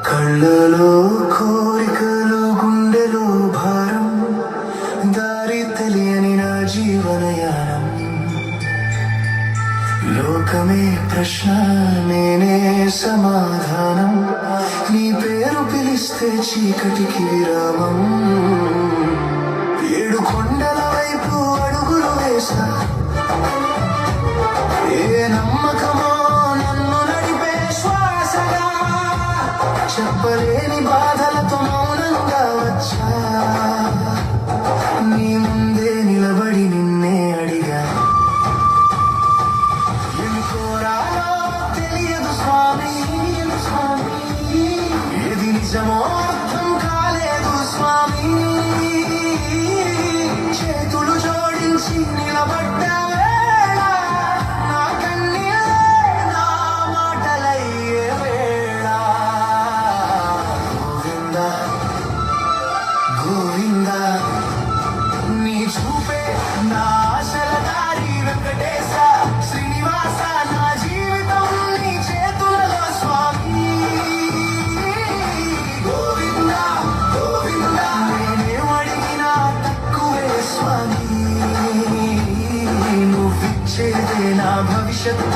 కళ్ళలో కోరికలు గుండెలో భారం దారి తెలియని నా జీవనయానం లోకమే ప్రశ్న నేనే సమాధానం నీ పేరు పిలిస్తే చీకటికి విరామం ఏడు కొండల వైపు అడుగులు వేసా ఏ నమ్మకమో నన్ను నడిపే శ్వాసగా చెప్పలేని బాధలతో మౌనంగా వచ్చా నీ ముందే నిలబడి నిన్నే అడిగా ఏమి కోరాలో తెలియదు స్వామి ఏది నిజమో అర్థం కాలేదు స్వామి చేతులు జోడించి నిలబడ్డా గోవింద నీ చూపే నా ఆశల దారి వెంకటేశ శ్రీనివాస నా జీవితం నీ చేతులలో స్వామి గోవింద గోవింద నేనేమడిగినా తక్కువే స్వామి నువ్విచ్చేదే నా భవిష్యత్తు